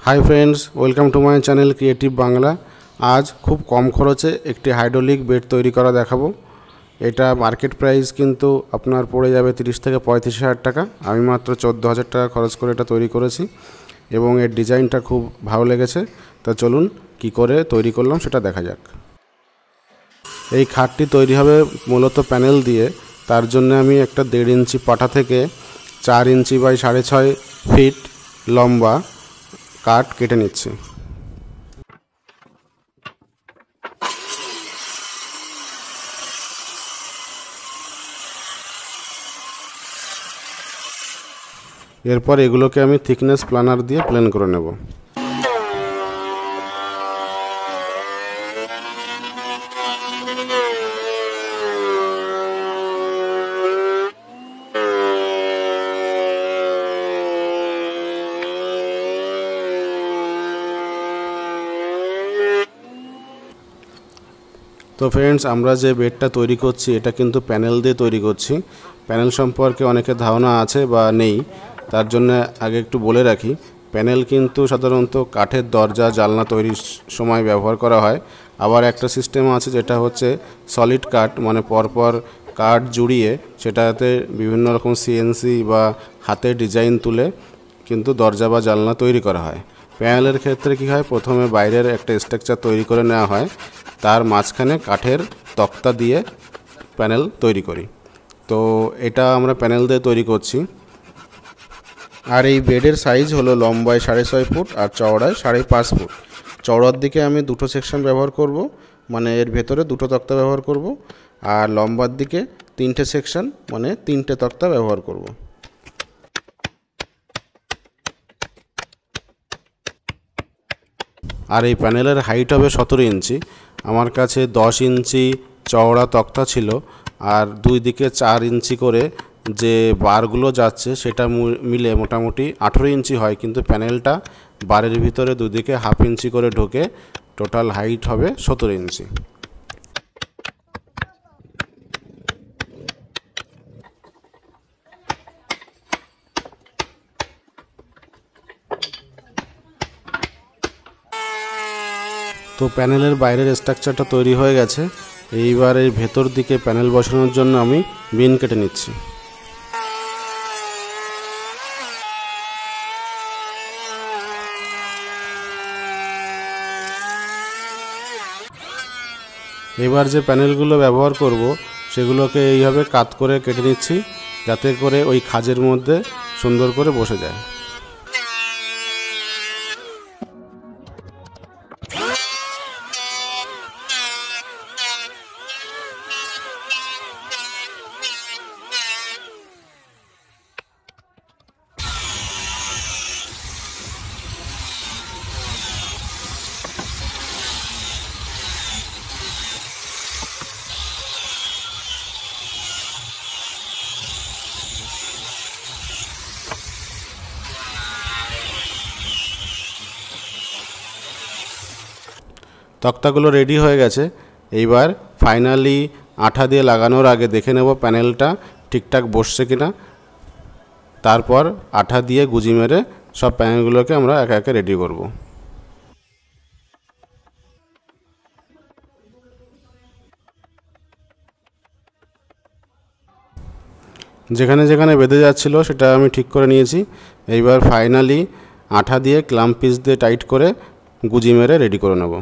High friends welcome to my channel creative Bangla. आज खूब कम खरचे एक हाइड्रोलिक बेड तैरी करा देखाबो। एटा मार्केट प्राइस किन्तु आपनार पड़े जाबे 30 থেকে 35 হাজার টাকা। आमी मात्र 14,000 टाका खरच करे एटा तैरी करेছি এবং এর ডিজাইনটা খুব ভালো লেগেছে। তো চলুন কি করে তৈরি করলাম সেটা দেখা যাক। এই খাটটি তৈরি হবে মূলত প্যানেল দিয়ে। তার জন্য আমি একটা 1.5 ইঞ্চি পাটা থেকে 4 ইঞ্চি বাই 6.5 ফিট লম্বা কাঠ কেটে নিচ্ছি। এরপর এগুলোকে আমি থিকনেস প্ল্যানার দিয়ে প্লেন করে নেব। तो फ्रेंड्स আমরা যে বেডটা তৈরি করছি এটা কিন্তু প্যানেল দিয়ে তৈরি করছি। প্যানেল সম্পর্কে অনেকের ধারণা আছে বা নেই, তার জন্য আগে একটু বলে রাখি। প্যানেল কিন্তু সাধারণত কাঠের দরজা জানলা তৈরির সময় ব্যবহার করা হয়। আবার একটা সিস্টেম আছে যেটা হচ্ছে সলিড কাঠ, মানে পরপর কাঠ জুড়িয়ে সেটাতে বিভিন্ন রকম সিএনসি বা হাতে ডিজাইন তুলে কিন্তু দরজা বা জানলা তৈরি করা হয়। প্যানেলের ক্ষেত্রে কি হয়, প্রথমে বাইরের একটা স্ট্রাকচার তৈরি করে নেওয়া হয়, তার মাঝখানে কাঠের তক্তা দিয়ে প্যানেল তৈরি করি। তো এটা আমরা প্যানেল দিয়ে তৈরি করছি। আর এই বেডের সাইজ হলো লম্বায় 6.5 ফুট আর চওড়ায় 5.5 ফুট। চওড়ার দিকে আমি দুটো সেকশন ব্যবহার করব, মানে এর ভেতরে দুটো তক্তা ব্যবহার করব, আর লম্বার দিকে 3টে সেকশন মানে 3টে তক্তা ব্যবহার করব। আর এই প্যানেলের হাইট হবে 17 ইঞ্চি। আমার কাছে 10 ইঞ্চি চওড়া তক্তা ছিল, আর দুই দিকে 4 ইঞ্চি করে যে বারগুলো যাচ্ছে সেটা মিলে মোটামুটি 18 ইঞ্চি হয়, কিন্তু প্যানেলটা বারের ভিতরে দুদিকে হাফ ইঞ্চি করে ঢোকে, টোটাল হাইট হবে 17 ইঞ্চি। তো প্যানেলের বাইরের স্ট্রাকচারটা তৈরি হয়ে গেছে। এইবার এর ভেতর দিকে প্যানেল বসানোর জন্য আমি বিন কেটে নিচ্ছি। এবার যে প্যানেলগুলো ব্যবহার করব সেগুলোকে এইভাবে কাত করে কেটে নিচ্ছি, যাতে করে ওই খাঁজের মধ্যে সুন্দর করে বসে যায়। তক্তাগুলো রেডি হয়ে গেছে। এইবার ফাইনালি আঠা দিয়ে লাগানোর আগে দেখে নেব প্যানেলটা ঠিকঠাক বসছে কিনা। তারপর আঠা দিয়ে গুজি মেরে সব প্যানেলগুলোকে আমরা একে একে রেডি করব। যেখানে যেখানে বেঁধে যাচ্ছিল সেটা আমি ঠিক করে নিয়েছি। এইবার ফাইনালি আঠা দিয়ে ক্লাম্প পিস দিয়ে টাইট করে গুজি মেরে রেডি করে নেব।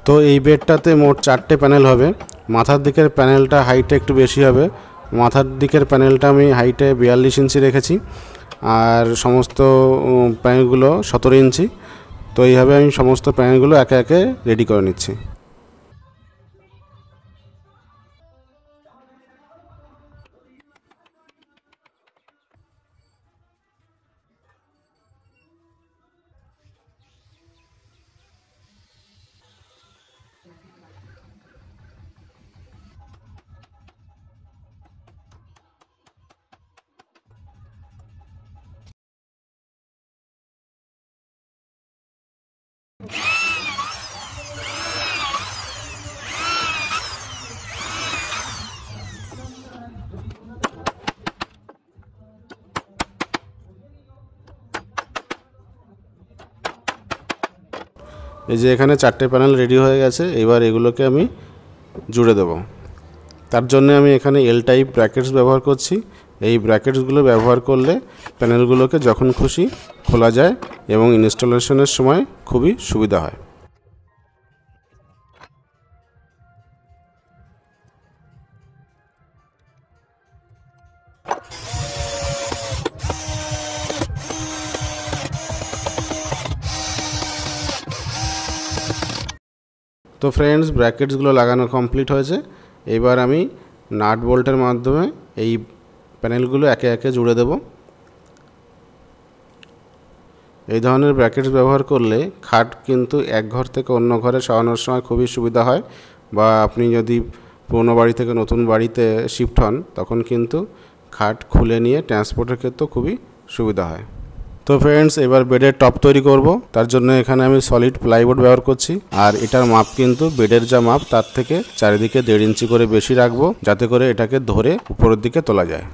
তো এই বেডটাতে মোট 4টে প্যানেল হবে। মাথার দিকের প্যানেলটা হাইটে একটু বেশি হবে। মাথার দিকের প্যানেলটা আমি হাইটে 42 ইঞ্চি রেখেছি, আর সমস্ত প্যানেলগুলো 17 ইঞ্চি। তো এইভাবে আমি সমস্ত প্যানেলগুলো একে একে রেডি করে নিচ্ছি। এই যে এখানে 4টে প্যানেল রেডি হয়ে গেছে। এবার এগুলোকে আমি জুড়ে দেব। তার জন্য আমি এখানে এল টাইপ ব্র্যাকেটস ব্যবহার করছি। এই ব্র্যাকেটসগুলো ব্যবহার করলে প্যানেলগুলোকে যখন খুশি খোলা যায় এবং ইনস্টলেশনের সময় খুবই সুবিধা হয়। তো ফ্রেন্ডস, ব্র্যাকেটসগুলো লাগানো কমপ্লিট হয়েছে। এবার আমি নাট বোল্টের মাধ্যমে এই প্যানেলগুলো একে একে জুড়ে দেব। এই ধরনের ব্র্যাকেটস ব্যবহার করলে খাট কিন্তু এক ঘর থেকে অন্য ঘরে সরানোর সময় খুবই সুবিধা হয়, বা আপনি যদি পুরনো বাড়ি থেকে নতুন বাড়িতে শিফট হন তখন কিন্তু খাট খুলে নিয়ে ট্রান্সপোর্টের ক্ষেত্রেও খুবই সুবিধা হয়। তো ফ্রেন্ডস, এবার বেডের টপ তৈরি করব। তার জন্য এখানে আমি সলিড প্লাইবোর্ড ব্যবহার করছি, আর এটার মাপ কিন্তু বেডের যা মাপ তার থেকে চারিদিকে 1.5 ইঞ্চি করে বেশি রাখবো, যাতে করে এটাকে ধরে উপরের দিকে তোলা যায়।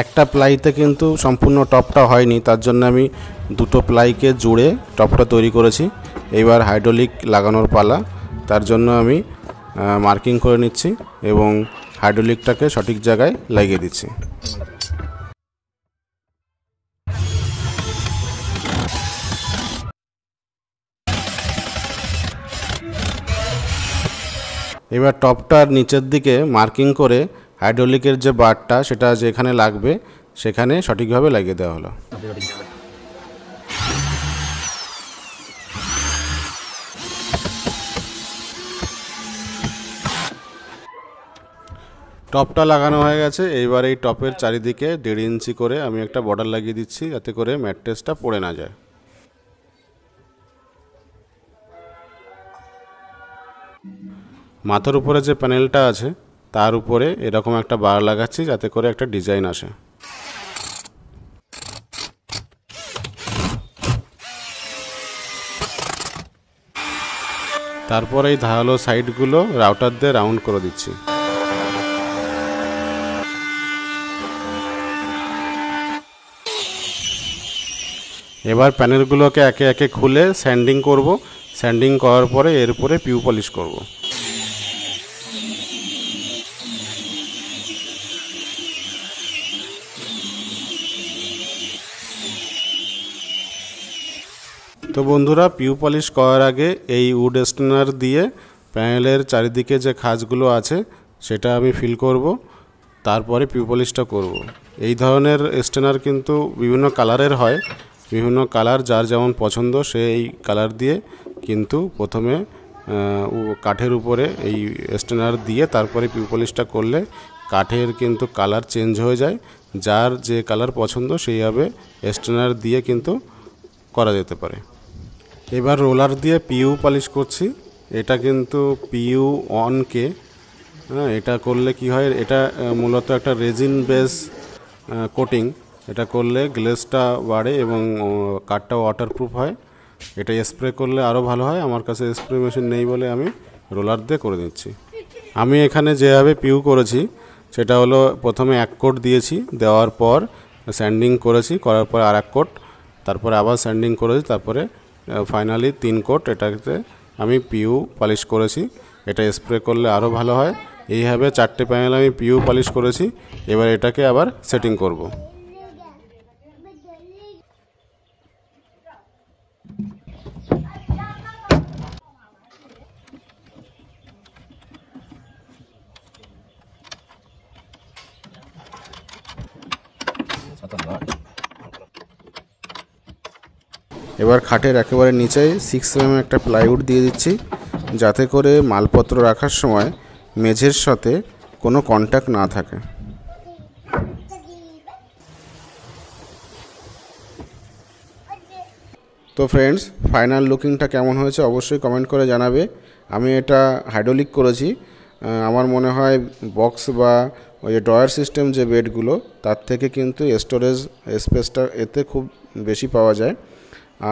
একটা প্লাইতে কিন্তু সম্পূর্ণ টপটা হয়নি, তার জন্য আমি 2টো প্লাইকে জুড়ে টপটা তৈরি করেছি। এবার হাইড্রোলিক লাগানোর পালা। তার জন্য আমি মার্কিং করে নিচ্ছি এবং হাইড্রোলিকটাকে সঠিক জায়গায় লাগিয়ে দিচ্ছি। এবার টপটার নিচের দিকে মার্কিং করে হাইড্রোলিকের যে বারটা সেটা যেখানে লাগবে সেখানে সঠিকভাবে লাগিয়ে দেওয়া হলো। টপটা লাগানো হয়ে গেছে। এইবার এই টপের চারিদিকে 1.5 ইঞ্চি করে আমি একটা বর্ডার লাগিয়ে দিচ্ছি, যাতে করে ম্যাট্রেসটা পড়ে না যায়। মাথার উপরে যে প্যানেলটা আছে তার উপরে এরকম একটা বার লাগাচ্ছি, যাতে করে একটা ডিজাইন আসে। তারপর এই ধারালো সাইডগুলো রাউটার দিয়ে রাউন্ড করে দিচ্ছি। এবার প্যানেলগুলোকে একে একে খুলে স্যান্ডিং করব। স্যান্ডিং করার পরে এর উপরে পিউ পলিশ করব। তো বন্ধুরা, পিউ পলিশ করার আগে এই উড স্টেনার দিয়ে প্যানেলের চারিদিকে যে খাঁজগুলো আছে সেটা আমি ফিল করব, তারপরে পিউ পলিশটা করব। এই ধরনের স্টেনার কিন্তু বিভিন্ন কালারের হয়। বিভিন্ন কালার যার যেমন পছন্দ সেই কালার দিয়ে কিন্তু প্রথমে কাঠের উপরে এই স্টেনার দিয়ে তারপরে পিউ পলিশটা করলে কাঠের কিন্তু কালার চেঞ্জ হয়ে যায়। যার যে কালার পছন্দ সেইভাবে স্টেনার দিয়ে কিন্তু করা যেতে পারে। এবার রোলার দিয়ে পিউ পলিশ করছি। এটা কিন্তু পিউ অনকে, এটা করলে কি হয়, এটা মূলত একটা রেজিন বেস কোটিং। এটা করলে গ্লেজটা বাড়ে এবং কাঠটা ওয়াটারপ্রুফ হয়। এটা স্প্রে করলে আরও ভালো হয়। আমার কাছে স্প্রে মেশিন নেই বলে আমি রোলার দিয়ে করে দিচ্ছি। আমি এখানে যেভাবে পিউ করেছি সেটা হলো, প্রথমে 1 কোট দিয়েছি, দেওয়ার পর স্যান্ডিং করেছি, করার পর আর 1 কোট, তারপরে আবার স্যান্ডিং করেছি, তারপরে ফাইনালি 3 কোট এটাতে আমি পিউ পলিশ করেছি। এটা স্প্রে করলে আরও ভালো হয়। এইভাবে 4টে প্যানেল আমি পিউ পলিশ করেছি। এবার এটাকে আবার সেটিং করব। এবার খাটের একেবারে নিচে 6 mm একটা প্লাইউড দিয়ে দিচ্ছি, যাতে করে মালপত্র রাখার সময় মেঝের সাথে কোনো কন্ট্যাক্ট না থাকে। তো ফ্রেন্ডস, ফাইনাল লুকিংটা কেমন হয়েছে অবশ্যই কমেন্ট করে জানাবে। আমি এটা হাইড্রোলিক করেছি। আমার মনে হয় বক্স বা ওই যে ড্রয়ার সিস্টেম যে বেডগুলো, তার থেকে কিন্তু স্টোরেজ স্পেসটা এতে খুব বেশি পাওয়া যায়।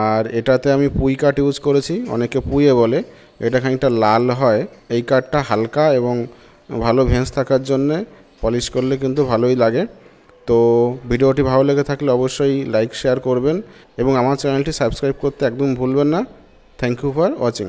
আর এটাতে আমি পুঁই কাঠ ইউজ করেছি, অনেকে পুঁয়ে বলে। এটা খানিকটা লাল হয়, এই কাঠটা হালকা এবং ভালো ভেন্স থাকার জন্যে পলিশ করলে কিন্তু ভালোই লাগে। তো ভিডিওটি ভালো লেগে থাকলে অবশ্যই লাইক শেয়ার করবেন এবং আমার চ্যানেলটি সাবস্ক্রাইব করতে একদম ভুলবেন না। Thank you for watching.